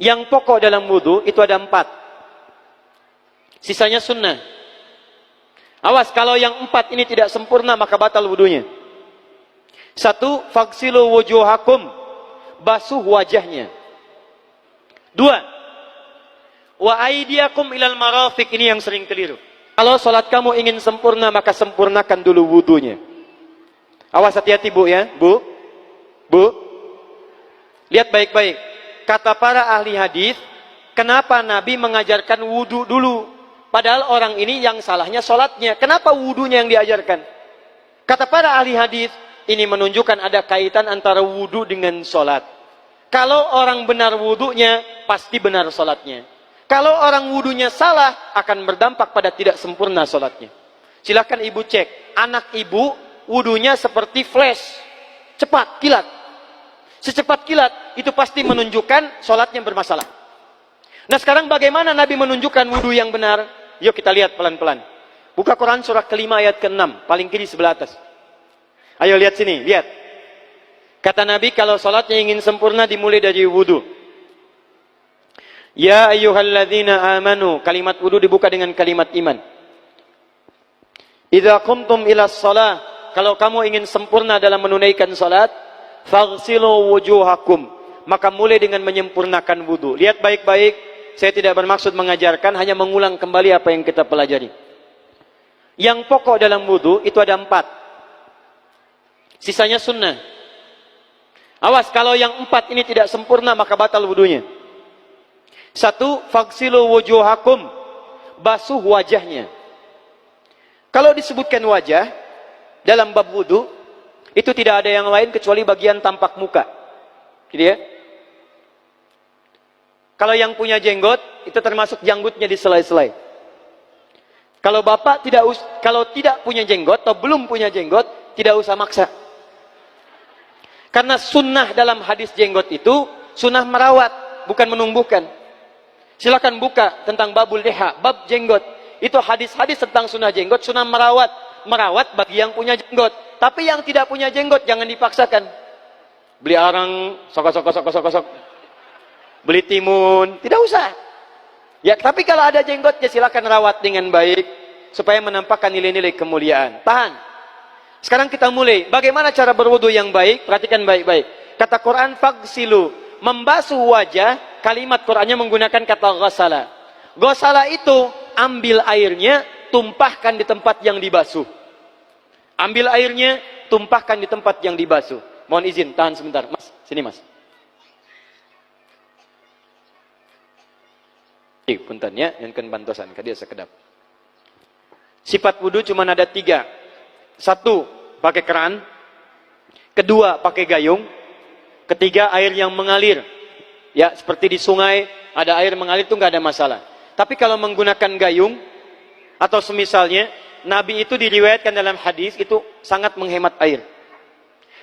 Yang pokok dalam wudu itu ada 4. Sisanya sunnah. Awas, kalau yang 4 ini tidak sempurna maka batal wudunya. 1. Faghsilu wujuhakum, basuh wajahnya. 2. Wa aydiyakum ilal marafiq, ini yang sering keliru. Kalau sholat kamu ingin sempurna maka sempurnakan dulu wudunya. Awas, hati-hati Bu ya, Bu. Lihat baik-baik. Kata para ahli hadis, kenapa Nabi mengajarkan wudu dulu? Padahal orang ini yang salahnya sholatnya. Kenapa wudunya yang diajarkan? Kata para ahli hadis, ini menunjukkan ada kaitan antara wudu dengan sholat. Kalau orang benar wudunya, pasti benar sholatnya. Kalau orang wudunya salah, akan berdampak pada tidak sempurna sholatnya. Silahkan ibu cek. Anak ibu, wudunya seperti flash. Cepat, kilat. Secepat kilat, itu pasti menunjukkan sholatnya bermasalah. Nah sekarang bagaimana Nabi menunjukkan wudu yang benar? Yuk kita lihat pelan-pelan. Buka Quran surah ke-5 ayat ke-6. Paling kiri sebelah atas. Ayo lihat sini, lihat. Kata Nabi kalau sholatnya ingin sempurna dimulai dari wudu. Ya ayyuhalladzina amanu. Kalimat wudu dibuka dengan kalimat iman. Idza qumtum ila shalah. Kalau kamu ingin sempurna dalam menunaikan sholat, faghsilu wujuhakum. Maka mulai dengan menyempurnakan wudu. Lihat baik-baik. Saya tidak bermaksud mengajarkan, hanya mengulang kembali apa yang kita pelajari. Yang pokok dalam wudu itu ada 4. Sisanya sunnah. Awas, kalau yang 4 ini tidak sempurna maka batal wudunya. 1. Faghsilu wujuhakum, basuh wajahnya. Kalau disebutkan wajah dalam bab wudu, itu tidak ada yang lain kecuali bagian tampak muka. Gitu ya. Kalau yang punya jenggot, itu termasuk janggutnya di selai-selai. Kalau bapak kalau tidak punya jenggot atau belum punya jenggot, tidak usah maksa. Karena sunnah dalam hadis jenggot itu sunnah merawat, bukan menumbuhkan. Silakan buka tentang babul liha, bab jenggot. Itu hadis-hadis tentang sunnah jenggot, sunnah merawat. Merawat bagi yang punya jenggot. Tapi yang tidak punya jenggot jangan dipaksakan. Beli arang, sok. Beli timun, tidak usah. Ya, tapi kalau ada jenggot ya silakan rawat dengan baik supaya menampakkan nilai-nilai kemuliaan. Tahan. Sekarang kita mulai. Bagaimana cara berwudu yang baik? Perhatikan baik-baik. Kata Quran faghsilu, membasuh wajah, kalimat Qurannya menggunakan kata ghasala. Ghasala itu ambil airnya, tumpahkan di tempat yang dibasuh. Ambil airnya, tumpahkan di tempat yang dibasuh. Mohon izin, tahan sebentar. Mas, sini Mas. Punten ya, yang kan bantosan, kadia sekedap. Sifat wudu cuma ada 3. 1, pakai keran. 2, pakai gayung. 3, air yang mengalir. Ya, seperti di sungai, ada air mengalir itu nggak ada masalah. Tapi kalau menggunakan gayung, atau semisalnya, Nabi itu diriwayatkan dalam hadis, itu sangat menghemat air.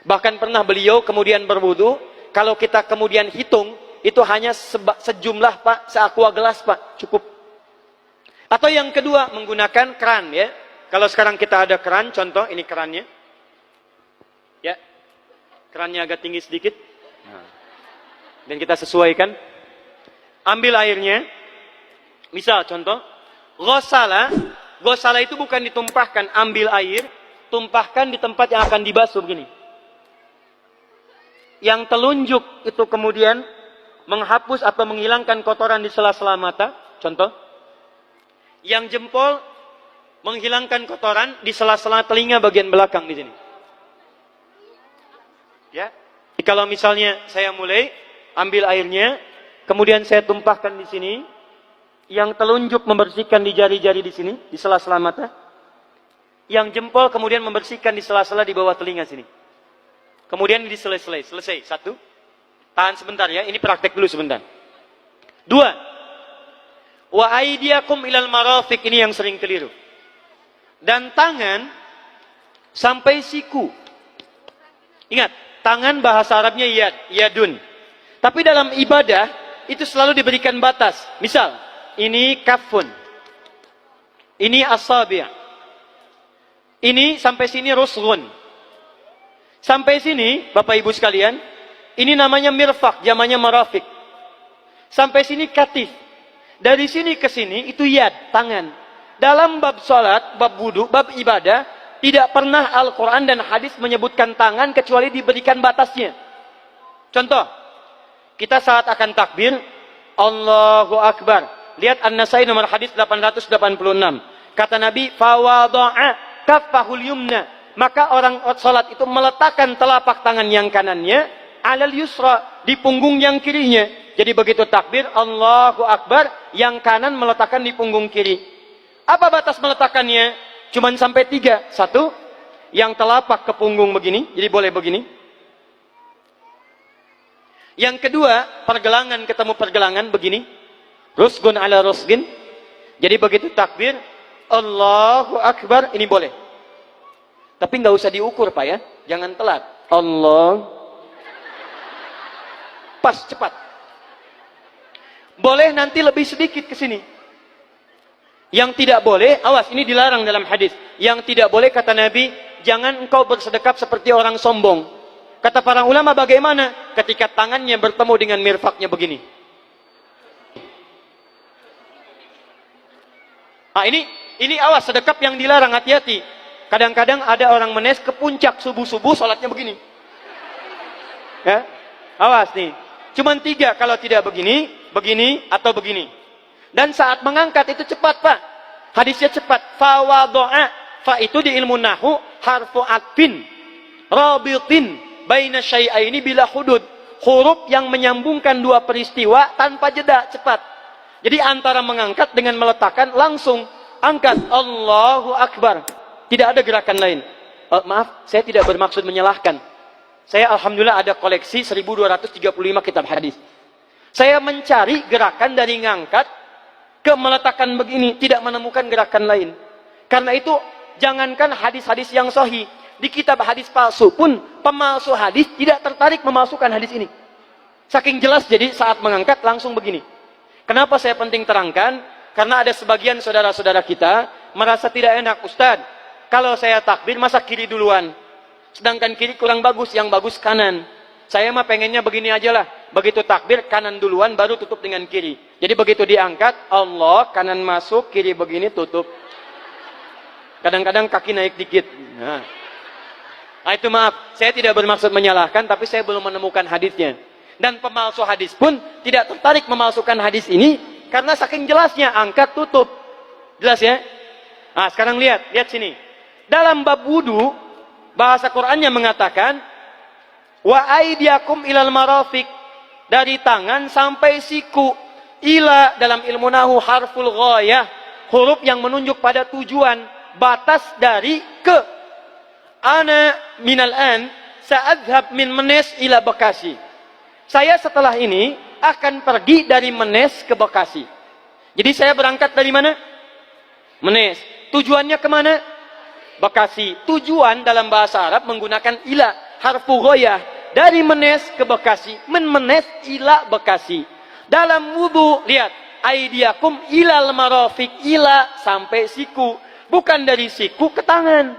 Bahkan pernah beliau kemudian berwudu, kalau kita kemudian hitung, itu hanya sejumlah Pak, seaqua gelas Pak, cukup. Atau yang kedua, menggunakan keran ya. Kalau sekarang kita ada keran, contoh ini kerannya. Ya, kerannya agak tinggi sedikit. Nah. Dan kita sesuaikan. Ambil airnya. Misal contoh, ghasala. Ghasala itu bukan ditumpahkan, ambil air, tumpahkan di tempat yang akan dibasuh begini. Yang telunjuk itu kemudian menghapus atau menghilangkan kotoran di sela-sela mata, contoh. Yang jempol menghilangkan kotoran di sela-sela telinga bagian belakang di sini. Ya. Jadi kalau misalnya saya mulai ambil airnya, kemudian saya tumpahkan di sini, yang telunjuk membersihkan di jari-jari di sini, di sela-sela mata. Yang jempol kemudian membersihkan di sela-sela di bawah telinga sini. Kemudian di selesai. 1. Tahan sebentar ya, ini praktek dulu sebentar. 2. Wa aydiyakum ilal marafiq, ini yang sering keliru. Dan tangan sampai siku. Ingat, tangan bahasa Arabnya yad, yadun. Tapi dalam ibadah itu selalu diberikan batas. Misal, ini kafun. Ini asabi'. Ini sampai sini rusghun. Sampai sini, Bapak Ibu sekalian, ini namanya mirfaq, jamannya marafiq. Sampai sini katif. Dari sini ke sini itu yad, tangan. Dalam bab salat, bab wudu, bab ibadah, tidak pernah Al-Quran dan hadis menyebutkan tangan kecuali diberikan batasnya. Contoh, kita saat akan takbir, Allahu Akbar. Lihat An-Nasai nomor hadis 886. Kata Nabi, fawadu'a kaffahul yumna. Maka orang salat itu meletakkan telapak tangan yang kanannya alal yusra, di punggung yang kirinya. Jadi begitu takbir, Allahu Akbar, yang kanan meletakkan di punggung kiri. Apa batas meletakkannya? Cuman sampai 3. 1, yang telapak ke punggung begini, jadi boleh begini. Yang kedua, pergelangan ketemu pergelangan begini. Rusgun ala rusgin. Jadi begitu takbir, Allahu Akbar, ini boleh. Tapi nggak usah diukur Pak ya, jangan telat. Allah. Pas, cepat. Boleh nanti lebih sedikit ke sini. Yang tidak boleh, awas, ini dilarang dalam hadis. Yang tidak boleh, kata Nabi, jangan engkau bersedekap seperti orang sombong. Kata para ulama, bagaimana? Ketika tangannya bertemu dengan mirfaknya begini. Ah, ini awas, sedekap yang dilarang, hati-hati. Kadang-kadang ada orang menes ke puncak subuh-subuh, sholatnya begini. Ya, awas nih. Cuman 3, kalau tidak begini, begini, atau begini. Dan saat mengangkat itu cepat Pak. Hadisnya cepat. Fawadu'a. Fa itu di ilmu nahu harfu atfin rabitin baina syai'aini bila hudud. Huruf yang menyambungkan dua peristiwa tanpa jeda, cepat. Jadi antara mengangkat dengan meletakkan langsung angkat Allahu Akbar. Tidak ada gerakan lain. Maaf, saya tidak bermaksud menyalahkan. Saya alhamdulillah ada koleksi 1235 kitab hadis. Saya mencari gerakan dari ngangkat ke meletakkan begini, tidak menemukan gerakan lain. Karena itu, jangankan hadis-hadis yang sahih, di kitab hadis palsu pun, pemalsu hadis tidak tertarik memasukkan hadis ini. Saking jelas, jadi saat mengangkat langsung begini. Kenapa saya penting terangkan? Karena ada sebagian saudara-saudara kita merasa tidak enak, Ustaz, kalau saya takbir, masa kiri duluan? Sedangkan kiri kurang bagus, yang bagus kanan. Saya mah pengennya begini aja lah. Begitu takbir, kanan duluan, baru tutup dengan kiri. Jadi begitu diangkat, Allah, kanan masuk, kiri begini, tutup. Kadang-kadang kaki naik dikit. Nah, itu maaf, saya tidak bermaksud menyalahkan, tapi saya belum menemukan hadisnya. Dan pemalsu hadis pun tidak tertarik memalsukan hadis ini, karena saking jelasnya, angkat, tutup. Jelas ya? Nah, sekarang lihat sini. Dalam bab wudu, bahasa Qur'annya mengatakan, wa aidiakum ilal marafiq, dari tangan sampai siku. Ila dalam ilmu nahu harful ghayah, huruf yang menunjuk pada tujuan, batas dari ke. Ana minal an sa'adhab min Menes ila Bekasi. Saya setelah ini akan pergi dari Menes ke Bekasi. Jadi saya berangkat dari mana? Menes. Tujuannya kemana? Bekasi. Tujuan dalam bahasa Arab menggunakan ila, harfu ghayah. Dari Menes ke Bekasi. Menes ila Bekasi. Dalam wudu, lihat. Aidiakum ilal marafiq, ila sampai siku. Bukan dari siku ke tangan.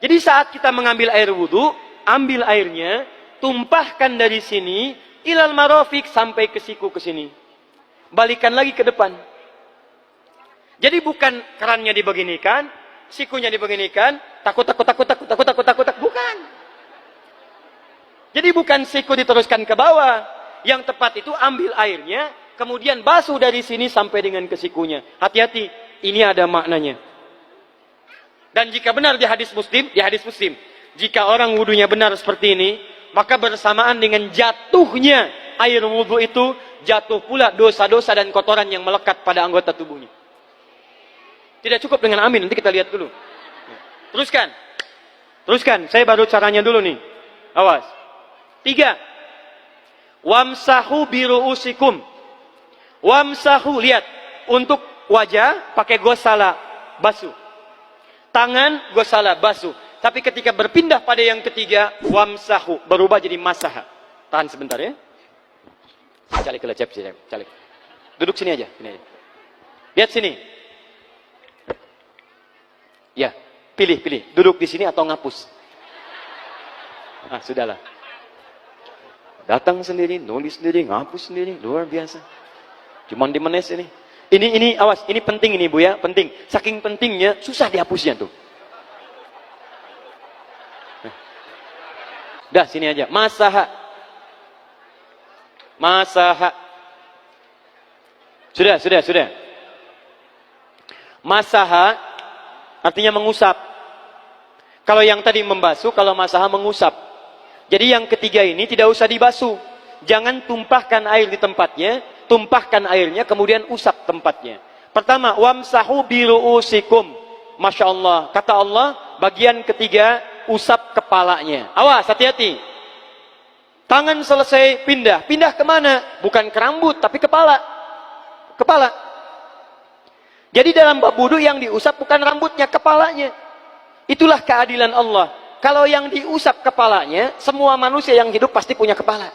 Jadi saat kita mengambil air wudu, ambil airnya, tumpahkan dari sini, ilal marafiq sampai ke siku ke sini. Balikan lagi ke depan. Jadi bukan kerannya dibeginikan, sikunya dibeginikan, takut, bukan. Jadi bukan siku diteruskan ke bawah. Yang tepat itu ambil airnya, kemudian basuh dari sini sampai dengan ke sikunya. Hati-hati, ini ada maknanya. Dan jika benar di hadis Muslim, jika orang wudunya benar seperti ini, maka bersamaan dengan jatuhnya air wudu itu, jatuh pula dosa-dosa dan kotoran yang melekat pada anggota tubuhnya. Tidak cukup dengan amin, nanti kita lihat dulu. Teruskan, saya baru caranya dulu nih. Awas. 3. Wamsahu biru'usikum. Wamsahu, lihat. Untuk wajah, pakai gosala, basuh. Tangan, gosala, basuh. Tapi ketika berpindah pada yang ketiga, wamsahu, berubah jadi masaha. Tahan sebentar ya. Calik. Duduk sini aja. Lihat sini. Ya, pilih. Duduk di sini atau ngapus. Sudahlah. Datang sendiri, nulis sendiri, ngapus sendiri, luar biasa. Cuman di menes ini. Ini awas, ini penting ini Bu ya, penting. Saking pentingnya susah dihapusnya tuh. Dah sini aja. Masaha. Sudah. Masaha artinya mengusap. Kalau yang tadi membasuh, kalau masaha mengusap. Jadi yang ketiga ini tidak usah dibasuh. Jangan tumpahkan air di tempatnya, tumpahkan airnya kemudian usap tempatnya. Pertama, wamsahu biru'usikum. Masya Allah. Kata Allah, bagian ketiga usap kepalanya. Awas, hati-hati. Tangan selesai pindah. Pindah kemana? Bukan ke rambut, tapi kepala. Kepala. Jadi dalam bab wudu yang diusap bukan rambutnya, kepalanya. Itulah keadilan Allah. Kalau yang diusap kepalanya, semua manusia yang hidup pasti punya kepala.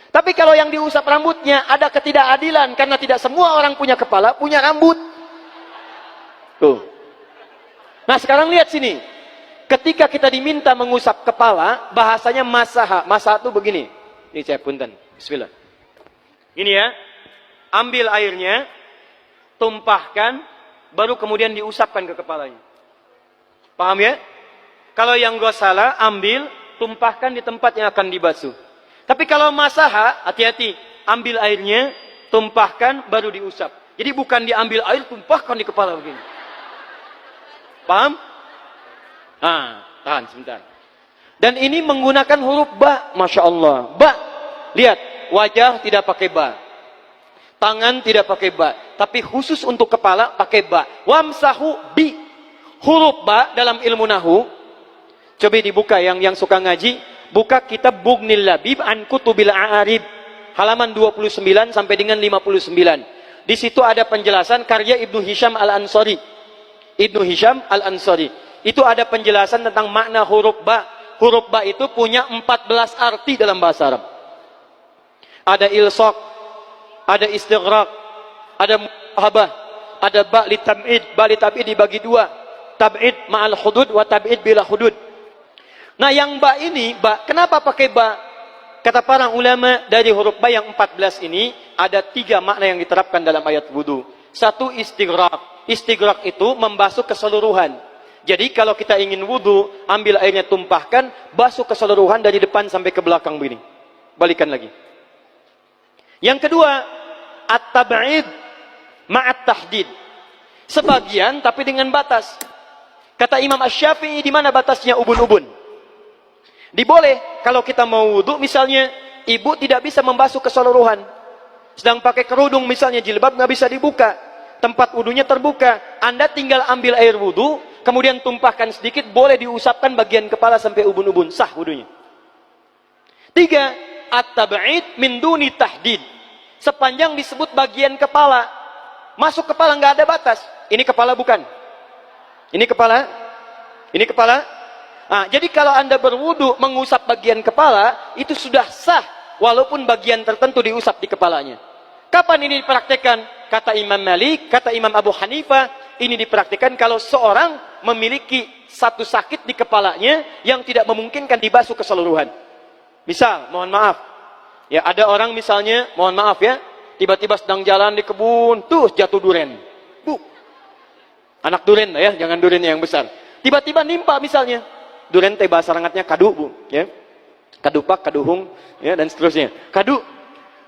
Tapi kalau yang diusap rambutnya, ada ketidakadilan. Karena tidak semua orang punya kepala, punya rambut. Tuh. Nah sekarang lihat sini. Ketika kita diminta mengusap kepala, bahasanya masaha. Masaha itu begini. Ini saya punten. Bismillah. Ini ya. Ambil airnya, tumpahkan, baru kemudian diusapkan ke kepalanya. Paham ya? Kalau yang gosala, ambil, tumpahkan di tempat yang akan dibasuh. Tapi kalau masaha, hati-hati. Ambil airnya, tumpahkan, baru diusap. Jadi bukan diambil air, tumpahkan di kepala begini. Paham? Nah, tahan sebentar. Dan ini menggunakan huruf ba, Masya Allah. Ba. Lihat, wajah tidak pakai ba. Tangan tidak pakai ba. Tapi khusus untuk kepala, pakai ba. Wamsahu bi. Huruf ba dalam ilmu nahu. Coba dibuka yang suka ngaji. Buka kitab Bughnil Labib an Kutubil A'arib. Halaman 29 sampai dengan 59. Di situ ada penjelasan karya Ibnu Hisham Al-Ansari. Ibnu Hisham Al-Ansari. Itu ada penjelasan tentang makna huruf ba. Huruf ba itu punya 14 arti dalam bahasa Arab. Ada ilsaq, ada istighraq, ada muhabah, ada ba li tab'id. Ba li tab'id dibagi dua. Tab'id ma'al hudud wa tab'id bila hudud. Nah yang ba ini, ba, kenapa pakai ba? Kata para ulama dari huruf ba yang 14 ini, ada 3 makna yang diterapkan dalam ayat wudu. Satu istighraq. Istighraq itu membasuh keseluruhan. Jadi kalau kita ingin wudu, ambil airnya tumpahkan, basuh keseluruhan dari depan sampai ke belakang begini. Balikan lagi. Yang kedua, at-tab'id ma'at tahdid. Sebagian tapi dengan batas. Kata Imam Asy-Syafi'i, di mana batasnya ubun-ubun? Diboleh kalau kita mau wudu, misalnya ibu tidak bisa membasuh keseluruhan. Sedang pakai kerudung misalnya, jilbab nggak bisa dibuka. Tempat wudunya terbuka. Anda tinggal ambil air wudu, kemudian tumpahkan sedikit, boleh diusapkan bagian kepala sampai ubun-ubun, sah wudunya. 3, at-tab'id min duni tahdid. Sepanjang disebut bagian kepala, masuk kepala nggak ada batas. Ini kepala bukan? Ini kepala? Ini kepala? Nah, jadi kalau Anda berwudu mengusap bagian kepala, itu sudah sah walaupun bagian tertentu diusap di kepalanya. Kapan ini dipraktekkan? Kata Imam Malik, kata Imam Abu Hanifah, ini dipraktikkan kalau seorang memiliki satu sakit di kepalanya yang tidak memungkinkan dibasuh keseluruhan. Misal, mohon maaf, ya ada orang misalnya, mohon maaf ya, tiba-tiba sedang jalan di kebun, tuh jatuh duren. Anak duren ya, jangan duren yang besar. Tiba-tiba nimpa misalnya. Duren teh bahasa rangatnya kadu, Bu, ya. Kadupak, kaduhung, ya, dan seterusnya. Kadu.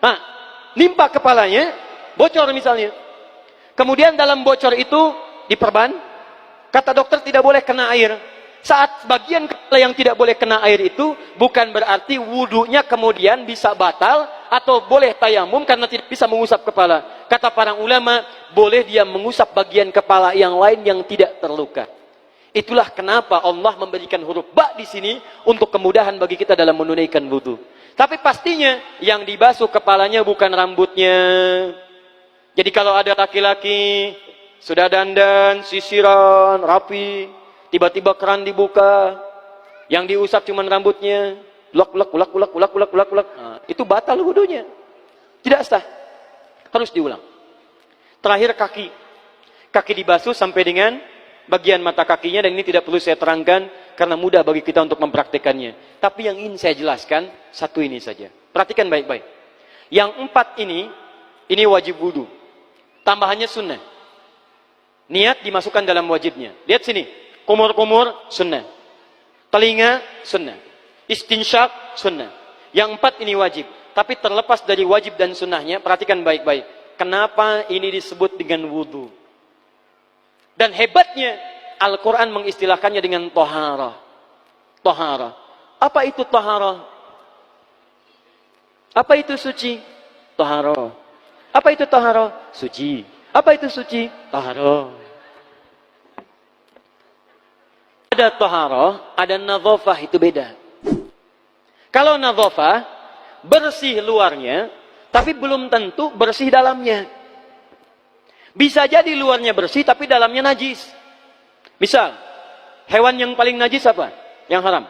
Nah, nimpa kepalanya, bocor misalnya. Kemudian dalam bocor itu diperban. Kata dokter tidak boleh kena air. Saat bagian kepala yang tidak boleh kena air itu, bukan berarti wudunya kemudian bisa batal atau boleh tayamum karena tidak bisa mengusap kepala. Kata para ulama, boleh dia mengusap bagian kepala yang lain yang tidak terluka. Itulah kenapa Allah memberikan huruf ba di sini untuk kemudahan bagi kita dalam menunaikan wudu. Tapi pastinya yang dibasuh kepalanya bukan rambutnya. Jadi kalau ada laki-laki sudah dandan, sisiran, rapi, tiba-tiba keran dibuka, yang diusap cuma rambutnya, ulak. Nah, itu batal wudunya. Tidak sah. Harus diulang. Terakhir kaki. Kaki dibasuh sampai dengan bagian mata kakinya, dan ini tidak perlu saya terangkan karena mudah bagi kita untuk mempraktekannya. Tapi yang ingin saya jelaskan satu ini saja. Perhatikan baik-baik. Yang 4 ini wajib wudu. Tambahannya sunnah. Niat dimasukkan dalam wajibnya. Lihat sini. Kumur-kumur sunnah. Telinga sunnah. Istinsyak sunnah. Yang 4 ini wajib. Tapi terlepas dari wajib dan sunnahnya, perhatikan baik-baik. Kenapa ini disebut dengan wudu? Dan hebatnya, Al-Quran mengistilahkannya dengan toharah. Toharah. Apa itu toharah? Apa itu suci? Toharah. Apa itu toharah? Suci. Apa itu suci? Toharah. Ada toharah, ada nadhafah, itu beda. Kalau nadhafah, bersih luarnya, tapi belum tentu bersih dalamnya. Bisa jadi luarnya bersih, tapi dalamnya najis. Misal, hewan yang paling najis apa? Yang haram.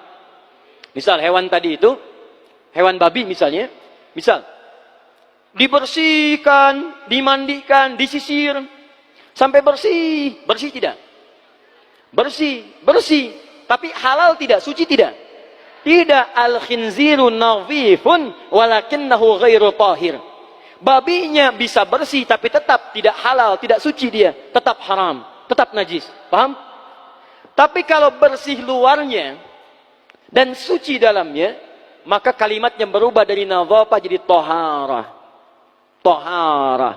Misal, hewan tadi itu, hewan babi misalnya, misal, dibersihkan, dimandikan, disisir, sampai bersih. Bersih tidak? Bersih, bersih. Tapi halal tidak? Suci tidak? Tidak. Al-khinziru nadhifun walakinnahu ghairu tahir. Babinya bisa bersih tapi tetap tidak halal, tidak suci dia, tetap haram, tetap najis. Paham? Tapi kalau bersih luarnya dan suci dalamnya, maka kalimatnya berubah dari nadhafah jadi taharah. Taharah.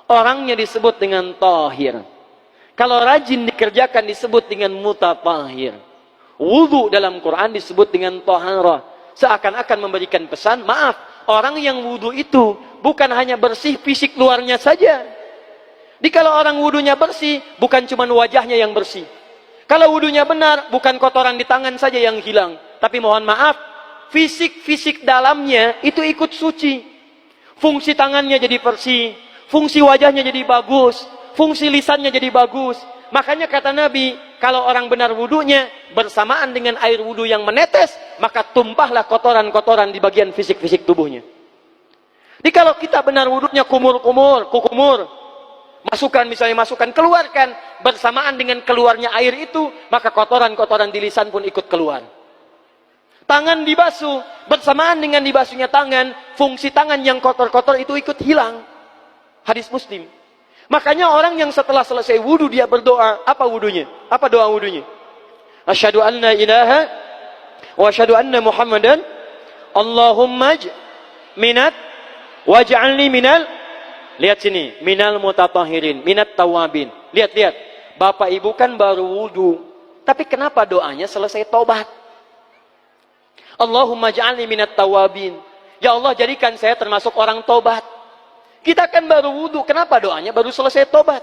Orangnya disebut dengan tahir. Kalau rajin dikerjakan disebut dengan mutatahhir. Wudu dalam Quran disebut dengan taharah. Seakan-akan memberikan pesan, maaf, orang yang wudu itu bukan hanya bersih fisik luarnya saja. Jadi kalau orang wudunya bersih, bukan cuma wajahnya yang bersih. Kalau wudunya benar, bukan kotoran di tangan saja yang hilang. Tapi mohon maaf, fisik-fisik dalamnya itu ikut suci. Fungsi tangannya jadi bersih, fungsi wajahnya jadi bagus, fungsi lisannya jadi bagus. Makanya kata Nabi, kalau orang benar wudunya bersamaan dengan air wudu yang menetes, maka tumpahlah kotoran-kotoran di bagian fisik-fisik tubuhnya. Jadi kalau kita benar wudunya kumur-kumur, kukumur, masukkan misalnya masukkan, keluarkan, bersamaan dengan keluarnya air itu, maka kotoran-kotoran di lisan pun ikut keluar. Tangan dibasuh, bersamaan dengan dibasuhnya tangan, fungsi tangan yang kotor-kotor itu ikut hilang. Hadis Muslim. Makanya orang yang setelah selesai wudu dia berdoa, apa wudunya? Apa doa wudunya? Asyhadu an la ilaha wa asyhadu anna Muhammadan Allahumma minat waj'alni minal, lihat sini, minal mutatahhirin, minat tawabin. Lihat. Bapak Ibu kan baru wudu, tapi kenapa doanya selesai tobat? Allahumma ja'alni minat tawabin. Ya Allah, jadikan saya termasuk orang tobat. Kita kan baru wudu, kenapa doanya baru selesai tobat?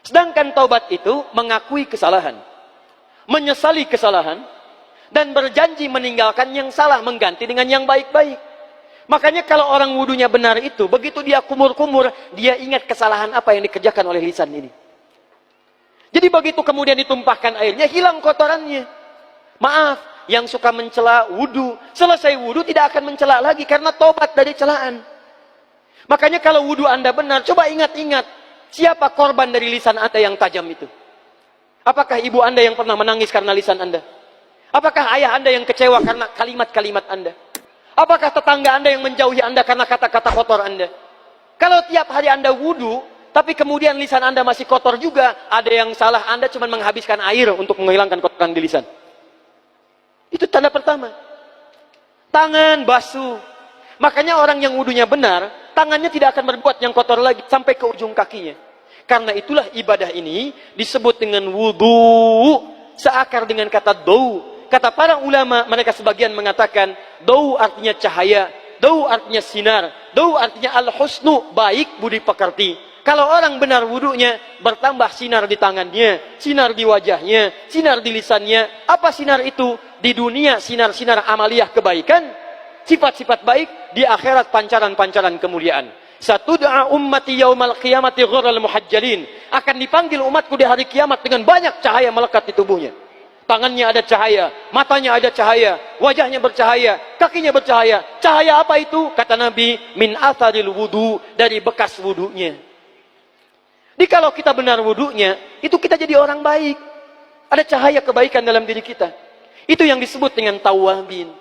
Sedangkan tobat itu mengakui kesalahan, menyesali kesalahan, dan berjanji meninggalkan yang salah, mengganti dengan yang baik-baik. Makanya kalau orang wudunya benar itu, begitu dia kumur-kumur, dia ingat kesalahan apa yang dikerjakan oleh lisan ini. Jadi begitu kemudian ditumpahkan airnya, hilang kotorannya. Maaf, yang suka mencela wudu, selesai wudu tidak akan mencela lagi karena tobat dari celaan. Makanya kalau wudu Anda benar, coba ingat-ingat, siapa korban dari lisan Anda yang tajam itu? Apakah ibu Anda yang pernah menangis karena lisan Anda? Apakah ayah Anda yang kecewa karena kalimat-kalimat Anda? Apakah tetangga Anda yang menjauhi Anda karena kata-kata kotor Anda? Kalau tiap hari Anda wudu, tapi kemudian lisan Anda masih kotor juga, ada yang salah, Anda cuma menghabiskan air untuk menghilangkan kotoran di lisan. Itu tanda pertama. Tangan basuh. Makanya orang yang wudunya benar, tangannya tidak akan berbuat yang kotor lagi sampai ke ujung kakinya. Karena itulah ibadah ini disebut dengan wudu, seakar dengan kata dau. Kata para ulama, mereka sebagian mengatakan dau artinya cahaya, dau artinya sinar, dau artinya al-husnu, baik budi pekerti. Kalau orang benar wudunya, bertambah sinar di tangannya, sinar di wajahnya, sinar di lisannya. Apa sinar itu? Di dunia sinar-sinar amaliyah kebaikan, sifat-sifat baik, di akhirat pancaran-pancaran kemuliaan. Satud'a ummati yaumal qiyamati ghurral muhajjalin. Akan dipanggil umatku di hari kiamat dengan banyak cahaya melekat di tubuhnya. Tangannya ada cahaya, matanya ada cahaya, wajahnya bercahaya, kakinya bercahaya. Cahaya apa itu? Kata Nabi, min atharil wudu, dari bekas wudunya. Jadi kalau kita benar wudunya, itu kita jadi orang baik. Ada cahaya kebaikan dalam diri kita. Itu yang disebut dengan tawabin.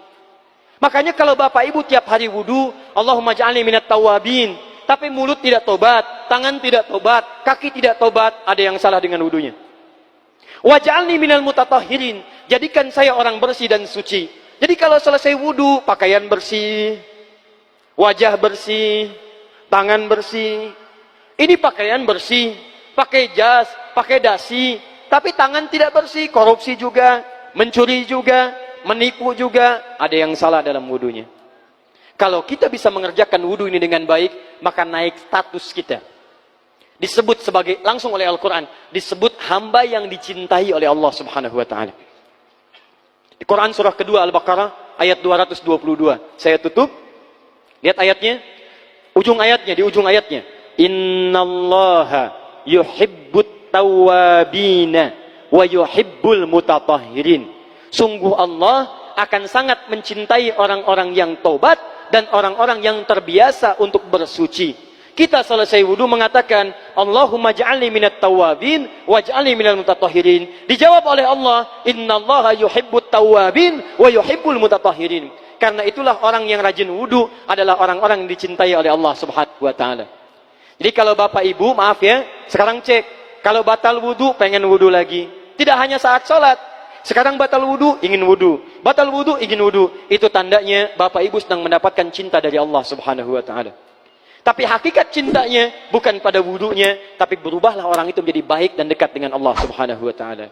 Makanya kalau bapak ibu tiap hari wudu, Allahumma ja'alni minat tawabin. Tapi mulut tidak tobat, tangan tidak tobat, kaki tidak tobat, ada yang salah dengan wudunya. Waj'alni minal mutatahhirin. Jadikan saya orang bersih dan suci. Jadi kalau selesai wudu, pakaian bersih, wajah bersih, tangan bersih. Ini pakaian bersih, pakai jas, pakai dasi, tapi tangan tidak bersih, korupsi juga, mencuri juga, menipu juga, ada yang salah dalam wudunya. Kalau kita bisa mengerjakan wudu ini dengan baik, maka naik status kita. Disebut sebagai, langsung oleh Al-Quran, disebut hamba yang dicintai oleh Allah subhanahu wa ta'ala. Di Quran surah kedua Al-Baqarah, ayat 222. Saya tutup, lihat ayatnya, di ujung ayatnya. Innallaha yuhibbut tawwabina wa yuhibbul mutatahhirin. Sungguh Allah akan sangat mencintai orang-orang yang taubat dan orang-orang yang terbiasa untuk bersuci. Kita selesai wudu mengatakan, Allahumma ja'alni minat tawwabin waj'alni minal mutatahhirin. Dijawab oleh Allah, innallaha yuhibbut tawwabin wa yuhibbul mutatahhirin. Karena itulah orang yang rajin wudu adalah orang-orang yang dicintai oleh Allah subhanahu wa ta'ala. Jadi kalau bapak ibu, maaf ya, sekarang cek. Kalau batal wudu, pengen wudu lagi. Tidak hanya saat sholat. Sekarang batal wudu, ingin wudu. Batal wudu, ingin wudu. Itu tandanya bapak ibu sedang mendapatkan cinta dari Allah subhanahu wa ta'ala. Tapi hakikat cintanya bukan pada wudunya, tapi berubahlah orang itu menjadi baik dan dekat dengan Allah subhanahu wa ta'ala.